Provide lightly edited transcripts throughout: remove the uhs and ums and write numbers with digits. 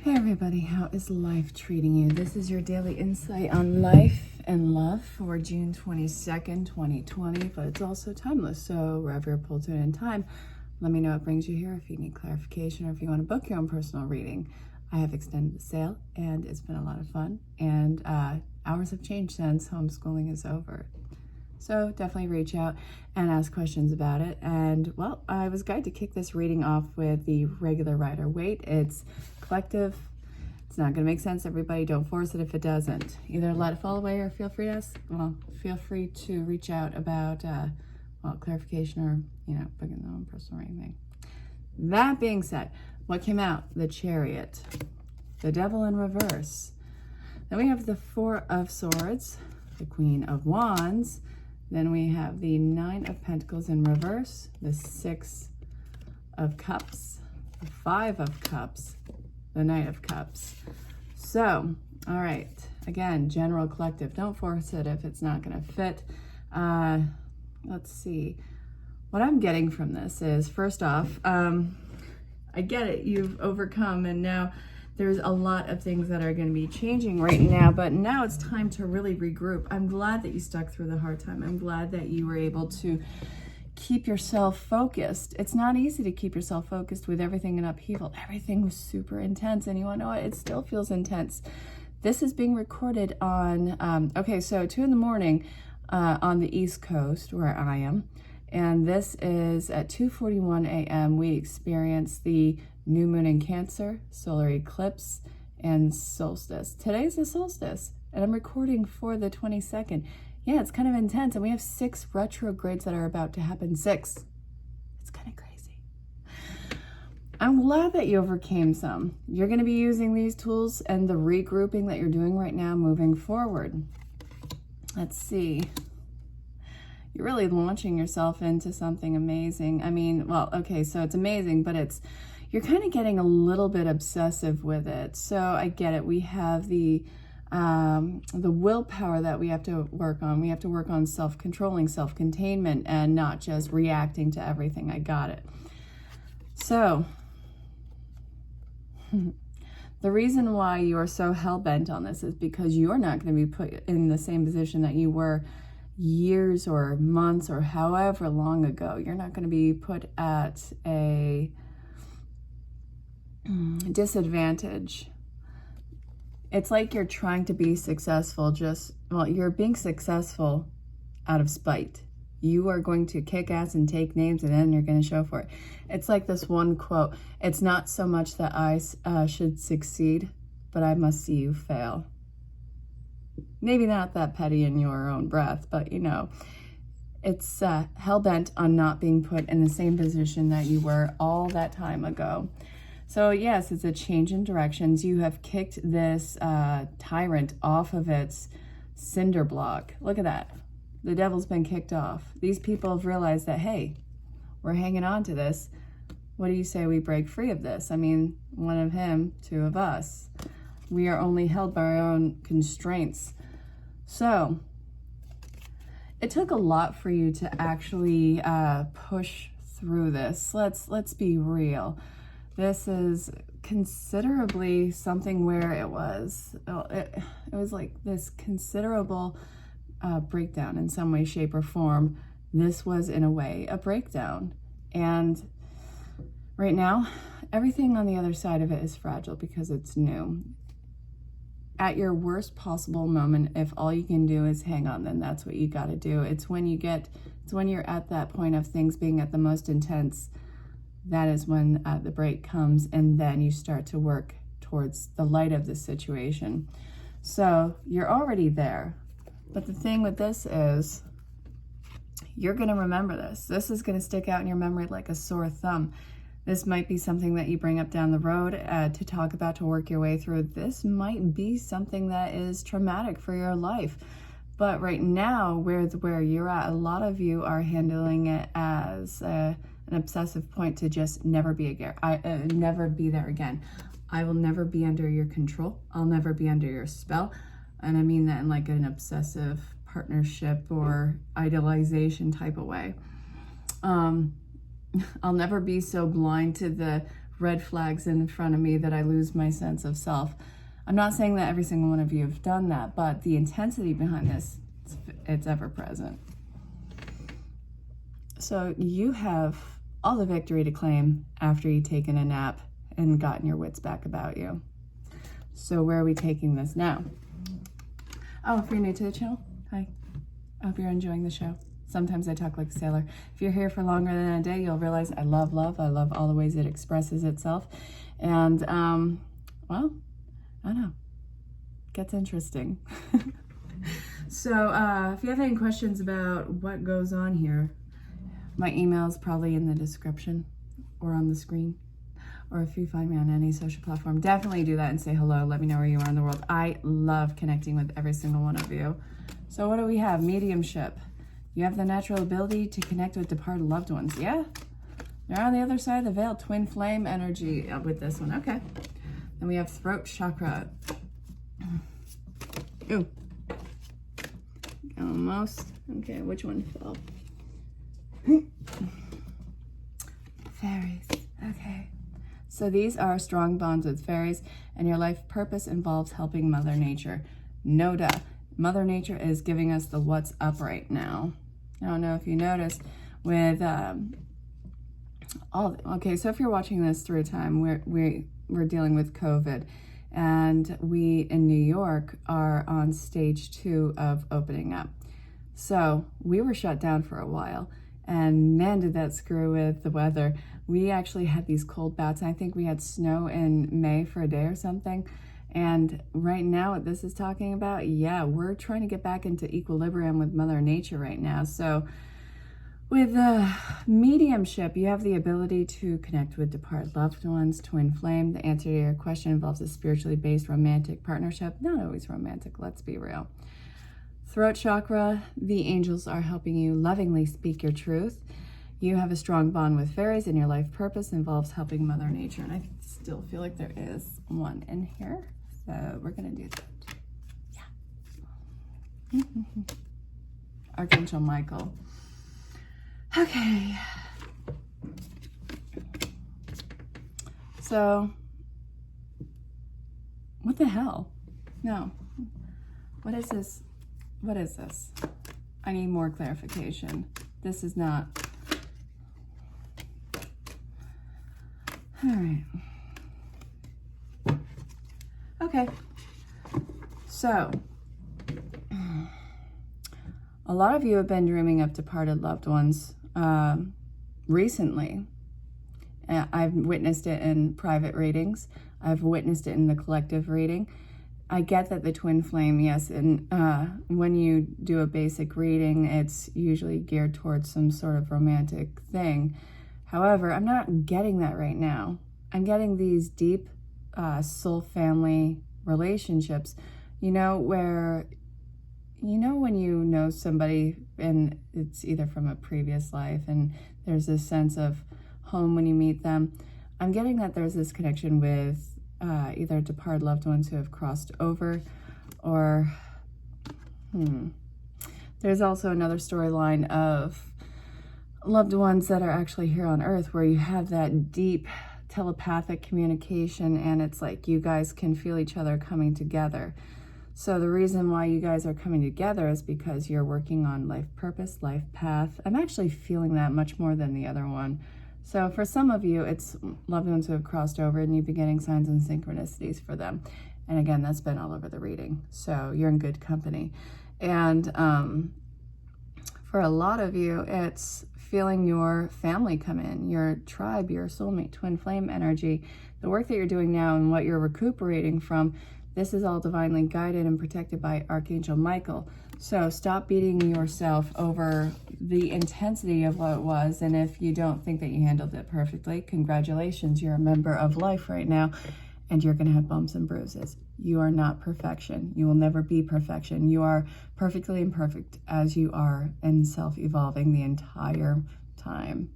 Hey everybody, how is life treating you? This is your daily insight on life and love for June 22nd, 2020, but it's also timeless, so wherever you're pulled to it in time, let me know what brings you here if you need clarification or if you want to book your own personal reading. I have extended the sale and it's been a lot of fun, and hours have changed since homeschooling is over. So definitely reach out and ask questions about it. And well, I was guided to kick this reading off with the regular Rider Waite. It's collective. It's not going to make sense, everybody. Don't force it if it doesn't. Either let it fall away or feel free to reach out about clarification or, booking their own personal reading. That being said, what came out? The Chariot, the Devil in reverse. Then we have the Four of Swords, the Queen of Wands. Then we have the Nine of Pentacles in reverse, the Six of Cups, the Five of Cups, the Knight of Cups. So, all right, again, general collective. Don't force it if it's not going to fit. Let's see. What I'm getting from this is, first off, I get it. You've overcome, and now there's a lot of things that are going to be changing right now, but now it's time to really regroup. I'm glad that you stuck through the hard time. I'm glad that you were able to keep yourself focused. It's not easy to keep yourself focused with everything in upheaval. Everything was super intense, and you want to know what? It still feels intense. This is being recorded on, so 2 a.m. On the East Coast where I am, and this is at 2:41 a.m. We experience the new moon in Cancer, solar eclipse, and solstice. Today's the solstice, and I'm recording for the 22nd. Yeah, it's kind of intense, and we have 6 retrogrades that are about to happen. 6. It's kind of crazy. I'm glad that you overcame some. You're going to be using these tools and the regrouping that you're doing right now moving forward. Let's see. You're really launching yourself into something amazing. So it's amazing, but you're kind of getting a little bit obsessive with it. So I get it. We have the willpower that we have to work on. We have to work on self-controlling, self-containment, and not just reacting to everything. I got it. So the reason why you are so hell-bent on this is because you're not going to be put in the same position that you were years or months or however long ago. You're not going to be put at a disadvantage. It's like you're trying to be successful, you're being successful out of spite. You are going to kick ass and take names, and then you're going to show for it. It's like this one quote: it's not so much that I should succeed, but I must see you fail. Maybe not that petty in your own breath, but it's hell-bent on not being put in the same position that you were all that time ago. So yes, it's a change in directions. You have kicked this tyrant off of its cinder block. Look at that. The devil's been kicked off. These people have realized that, hey, we're hanging on to this. What do you say we break free of this? One of him, 2 of us. We are only held by our own constraints. So it took a lot for you to actually push through this. Let's be real. This is considerably something where it was like this considerable breakdown in some way, shape, or form. This was, in a way, a breakdown. And right now, everything on the other side of it is fragile because it's new. At your worst possible moment, if all you can do is hang on, then that's what you got to do. It's when you're at that point of things being at the most intense, that is when the break comes, and then you start to work towards the light of the situation. So you're already there. But the thing with this is, you're going to remember this. This is going to stick out in your memory like a sore thumb. This might be something that you bring up down the road to talk about, to work your way through. This might be something that is traumatic for your life. But right now, where you're at, a lot of you are handling it as an obsessive point to just never be there again. I will never be under your control. I'll never be under your spell. And I mean that in like an obsessive partnership or idealization type of way. I'll never be so blind to the red flags in front of me that I lose my sense of self. I'm not saying that every single one of you have done that, but the intensity behind this, it's ever present. So you have all the victory to claim after you've taken a nap and gotten your wits back about you. So where are we taking this now? Oh, if you're new to the channel, hi. I hope you're enjoying the show. Sometimes I talk like a sailor. If you're here for longer than a day, you'll realize I love love. I love all the ways it expresses itself. And, well, I don't know. Gets interesting. So if you have any questions about what goes on here, my email is probably in the description or on the screen. Or if you find me on any social platform, definitely do that and say hello. Let me know where you are in the world. I love connecting with every single one of you. So what do we have? Mediumship. You have the natural ability to connect with departed loved ones. Yeah? They're on the other side of the veil. Twin flame energy with this one. Okay. Then we have throat chakra. Ooh. Almost. Okay, which one fell? Fairies. Okay. So these are strong bonds with fairies, and your life purpose involves helping Mother Nature. No duh. Mother Nature is giving us the what's up right now. I don't know if you noticed with okay, so if you're watching this through time, we're dealing with COVID, and we in New York are on stage 2 of opening up. So we were shut down for a while, and man, did that screw with the weather. We actually had these cold bouts. I think we had snow in May for a day or something. And right now, what this is talking about, yeah, we're trying to get back into equilibrium with Mother Nature right now. So with mediumship, you have the ability to connect with departed loved ones, twin flame. The answer to your question involves a spiritually based romantic partnership. Not always romantic, let's be real. Throat chakra, the angels are helping you lovingly speak your truth. You have a strong bond with fairies, and your life purpose involves helping Mother Nature. And I still feel like there is one in here. So we're going to do that. Yeah. Archangel Michael. Okay. So, what the hell? No. What is this? What is this? I need more clarification. This is not... All right. Okay. So, a lot of you have been dreaming of departed loved ones recently. I've witnessed it in private readings. I've witnessed it in the collective reading. I get that the twin flame, yes, and when you do a basic reading, it's usually geared towards some sort of romantic thing. However, I'm not getting that right now. I'm getting these deep soul family relationships, you know, where, you know, when you know somebody and it's either from a previous life and there's this sense of home when you meet them. I'm getting that there's this connection with either departed loved ones who have crossed over, or there's also another storyline of loved ones that are actually here on Earth where you have that deep telepathic communication, and it's like you guys can feel each other coming together. So the reason why you guys are coming together is because you're working on life purpose, life path. I'm actually feeling that much more than the other one. So for some of you, it's loved ones who have crossed over, and you've been getting signs and synchronicities for them. And again, that's been all over the reading. So you're in good company. And for a lot of you, it's feeling your family come in, your tribe, your soulmate, twin flame energy. The work that you're doing now and what you're recuperating from, this is all divinely guided and protected by Archangel Michael. So stop beating yourself over the intensity of what it was. And if you don't think that you handled it perfectly, congratulations, you're a member of life right now, and you're going to have bumps and bruises. You are not perfection. You will never be perfection. You are perfectly imperfect as you are, and self-evolving the entire time.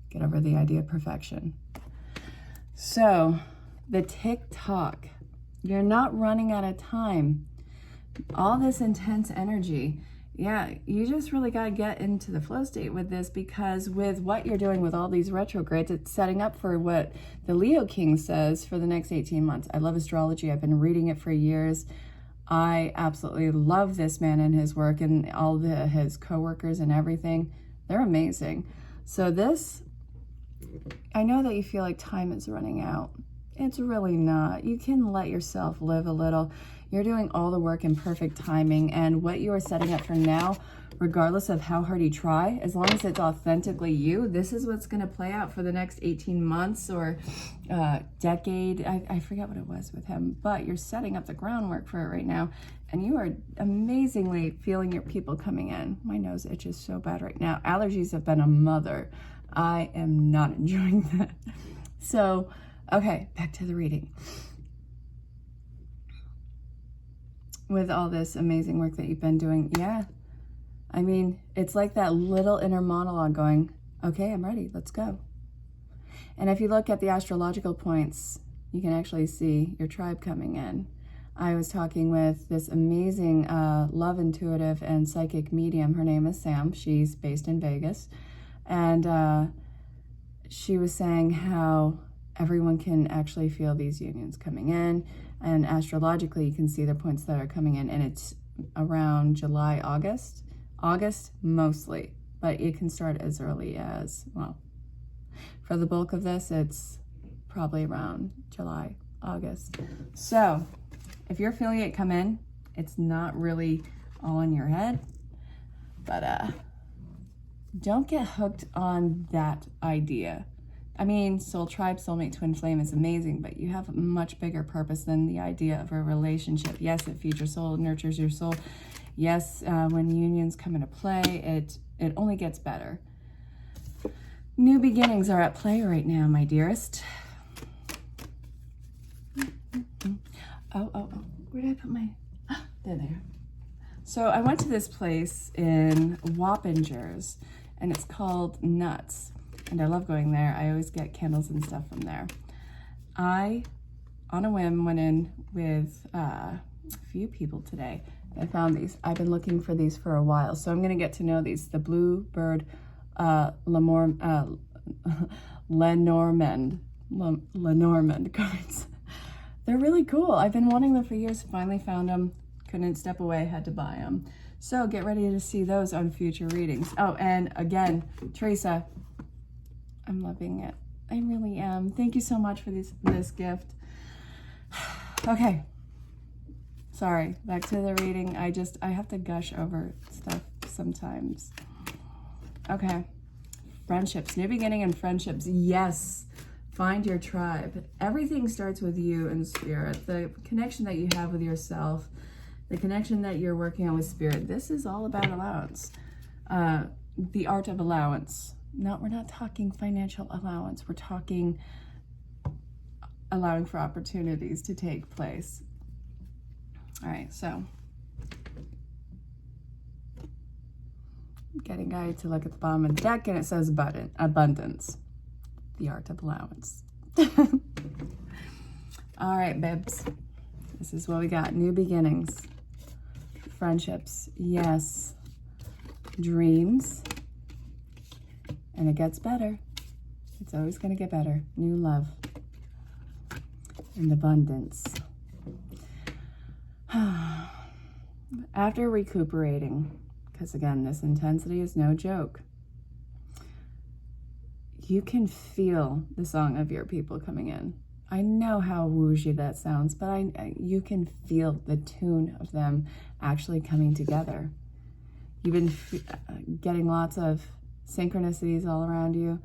Get over the idea of perfection. So the tick-tock, you're not running out of time. All this intense energy yeah, you just really got to get into the flow state with this, because with what you're doing with all these retrogrades, it's setting up for what the Leo King says for the next 18 months. I love astrology. I've been reading it for years. I absolutely love this man and his work, and all his co-workers and everything. They're amazing. So this, I know that you feel like time is running out. It's really not. You can let yourself live a little. You're doing all the work in perfect timing, and what you are setting up for now, regardless of how hard you try, as long as it's authentically you, this is what's going to play out for the next 18 months or decade. I forget what it was with him, but you're setting up the groundwork for it right now, and you are amazingly feeling your people coming in. My nose itches so bad right now. Allergies have been a mother. I am not enjoying that. So, okay, back to the reading. With all this amazing work that you've been doing, yeah. I mean, it's like that little inner monologue going, okay, I'm ready, let's go. And if you look at the astrological points, you can actually see your tribe coming in. I was talking with this amazing love intuitive and psychic medium. Her name is Sam. She's based in Vegas. And she was saying how everyone can actually feel these unions coming in. And astrologically, you can see the points that are coming in. And it's around July, August. August, mostly. But it can start as early as, well, for the bulk of this, it's probably around July, August. So if you're feeling it come in, it's not really all in your head. But don't get hooked on that idea. I mean, soul tribe, soulmate, twin flame is amazing, but you have a much bigger purpose than the idea of a relationship. Yes, it feeds your soul, it nurtures your soul. Yes, when unions come into play, it only gets better. New beginnings are at play right now, my dearest. Oh, where did I put my, there. So I went to this place in Wappingers, and it's called Nuts. And I love going there. I always get candles and stuff from there. I, on a whim, went in with a few people today. I found these. I've been looking for these for a while, so I'm going to get to know these. The Bluebird Lenormand cards. They're really cool. I've been wanting them for years. Finally found them. Couldn't step away. Had to buy them. So get ready to see those on future readings. Oh, and again, Teresa, I'm loving it. I really am. Thank you so much for this gift. Okay. Sorry, back to the reading. I have to gush over stuff sometimes. Okay. Friendships, new beginning and friendships. Yes. Find your tribe. Everything starts with you and spirit. The connection that you have with yourself, the connection that you're working on with spirit. This is all about allowance. The art of allowance. We're not talking financial allowance. We're talking allowing for opportunities to take place. All right, so getting guided to look at the bottom of the deck, and it says abundance, the art of allowance. All right, babes, this is what we got. New beginnings, friendships, yes, dreams. And it gets better. It's always going to get better. New love and abundance. After recuperating, because again, this intensity is no joke, you can feel the song of your people coming in. I know how woozy that sounds, but you can feel the tune of them actually coming together. You've been getting lots of synchronicities all around you.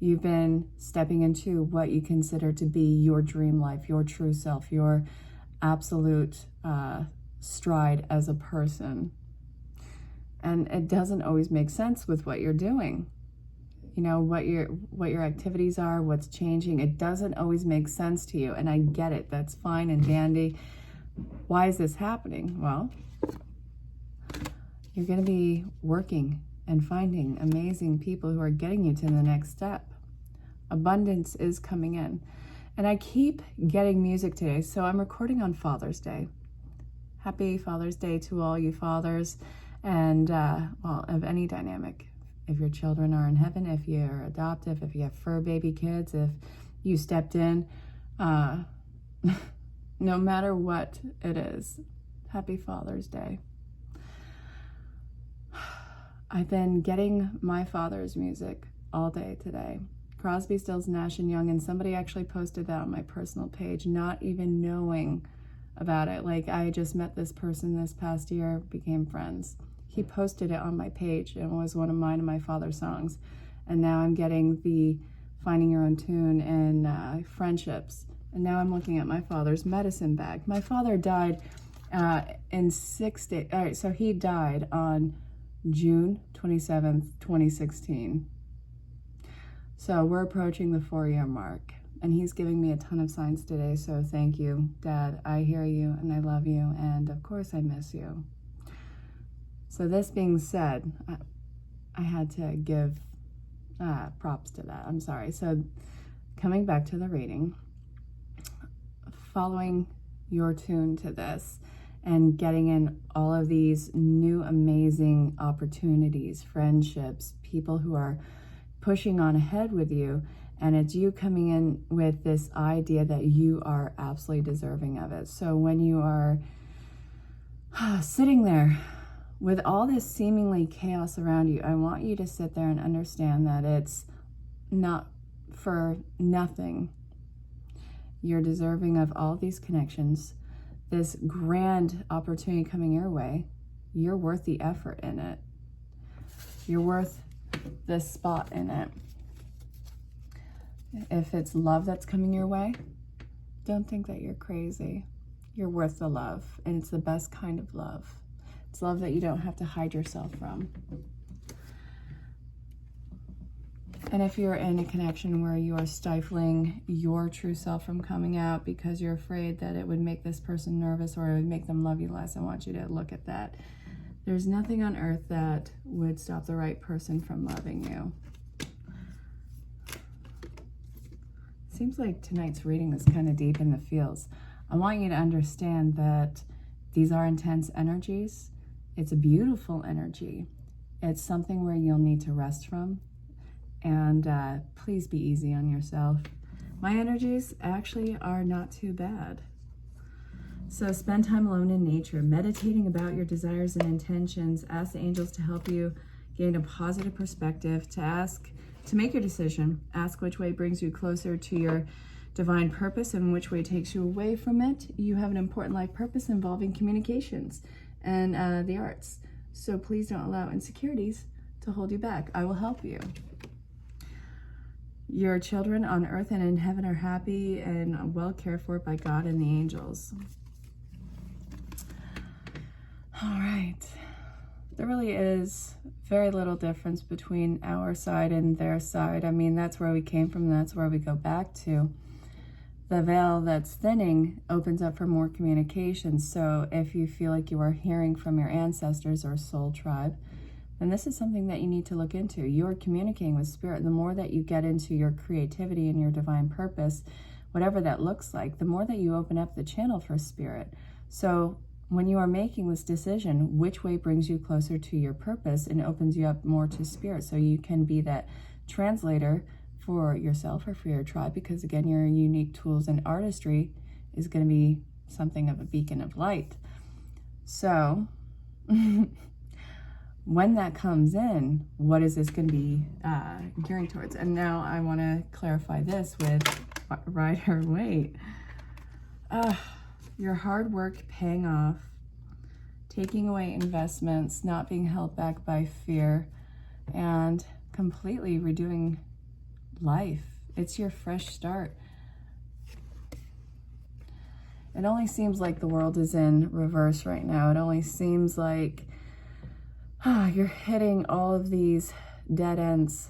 You've been stepping into what you consider to be your dream life, your true self, your absolute stride as a person. And it doesn't always make sense with what you're doing. You know, what your activities are, what's changing. It doesn't always make sense to you, and I get it. That's fine and dandy. Why is this happening? Well, you're going to be working and finding amazing people who are getting you to the next step. Abundance is coming in. And I keep getting music today, so I'm recording on Father's Day. Happy Father's Day to all you fathers. And, well, of any dynamic. If your children are in heaven, if you're adoptive, if you have fur baby kids, if you stepped in, no matter what it is, happy Father's Day. I've been getting my father's music all day today. Crosby, Stills, Nash & Young, and somebody actually posted that on my personal page, not even knowing about it. Like, I just met this person this past year, became friends. He posted it on my page, and it was one of mine and my father's songs. And now I'm getting the Finding Your Own Tune and Friendships. And now I'm looking at my father's medicine bag. My father died in 6 days. All right, so he died on June 27th, 2016. So we're approaching the 4-year mark. And he's giving me a ton of signs today, so thank you, Dad. I hear you, and I love you, and of course I miss you. So this being said, I had to give props to that. I'm sorry. So coming back to the reading, following your tune to this and getting in all of these new amazing opportunities, friendships, people who are pushing on ahead with you, and it's you coming in with this idea that you are absolutely deserving of it. So when you are sitting there with all this seemingly chaos around you, I want you to sit there and understand that it's not for nothing. You're deserving of all these connections, this grand opportunity coming your way. You're worth the effort in it. You're worth the spot in it. If it's love that's coming your way, don't think that you're crazy. You're worth the love, and it's the best kind of love. It's love that you don't have to hide yourself from. And if you're in a connection where you are stifling your true self from coming out because you're afraid that it would make this person nervous or it would make them love you less, I want you to look at that. There's nothing on earth that would stop the right person from loving you. Seems like tonight's reading is kind of deep in the feels. I want you to understand that these are intense energies. It's a beautiful energy. It's something where you'll need to rest from. And please be easy on yourself. My energies actually are not too bad. So spend time alone in nature, meditating about your desires and intentions. Ask the angels to help you gain a positive perspective, to make your decision. Ask which way brings you closer to your divine purpose and which way takes you away from it. You have an important life purpose involving communications and the arts. So please don't allow insecurities to hold you back. I will help you. Your children on earth and in heaven are happy and well cared for by God and the angels. All right. There really is very little difference between our side and their side. I mean, that's where we came from. That's where we go back to. The veil that's thinning opens up for more communication. So if you feel like you are hearing from your ancestors or soul tribe, then this is something that you need to look into. You are communicating with spirit. The more that you get into your creativity and your divine purpose, whatever that looks like, the more that you open up the channel for spirit. So when you are making this decision, which way brings you closer to your purpose and opens you up more to spirit, so you can be that translator for yourself or for your tribe, because again, your unique tools and artistry is going to be something of a beacon of light. So when that comes in, what is this going to be gearing towards? And now I want to clarify this with Rider Waite. Your hard work paying off, taking away investments, not being held back by fear, and completely redoing life. It's your fresh start. It only seems like the world is in reverse right now. It only seems like you're hitting all of these dead ends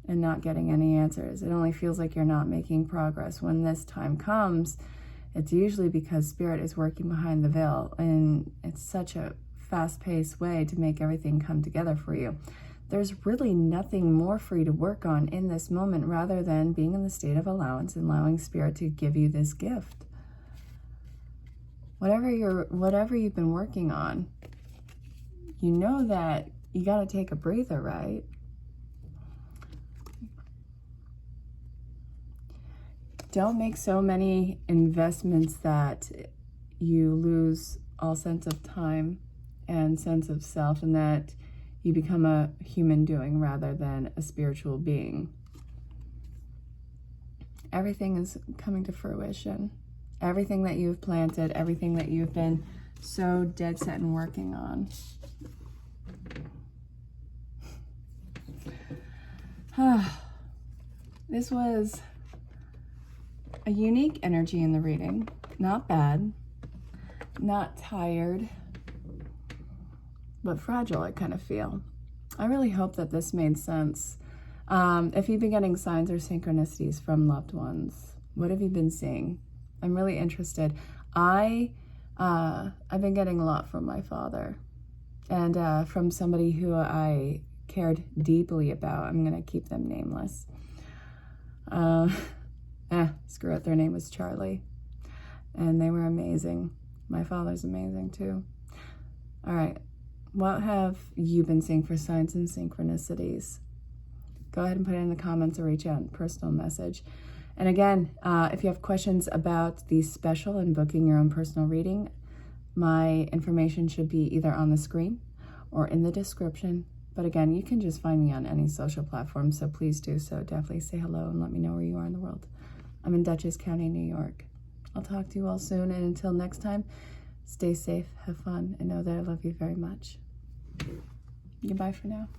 and not getting any answers. It only feels like you're not making progress. When this time comes, it's usually because spirit is working behind the veil, and it's such a fast-paced way to make everything come together for you. There's really nothing more for you to work on in this moment rather than being in the state of allowance and allowing spirit to give you this gift. Whatever you've been working on, you know that you got to take a breather, right? Don't make so many investments that you lose all sense of time and sense of self, and that you become a human doing rather than a spiritual being. Everything is coming to fruition. Everything that you've planted, everything that you've been so dead set and working on. This was a unique energy in the reading. Not bad, not tired, but fragile, I kind of feel. I really hope that this made sense. If you've been getting signs or synchronicities from loved ones, what have you been seeing? I'm really interested. I've been getting a lot from my father, and from somebody who I cared deeply about. I'm going to keep them nameless. Screw it. Their name was Charlie, and they were amazing. My father's amazing too. All right. What have you been seeing for signs and synchronicities? Go ahead and put it in the comments or reach out in personal message. And again, if you have questions about the special and booking your own personal reading, my information should be either on the screen or in the description. But again, you can just find me on any social platform, so please do so. Definitely say hello and let me know where you are in the world. I'm in Dutchess County, New York. I'll talk to you all soon, and until next time, stay safe, have fun, and know that I love you very much. Goodbye for now.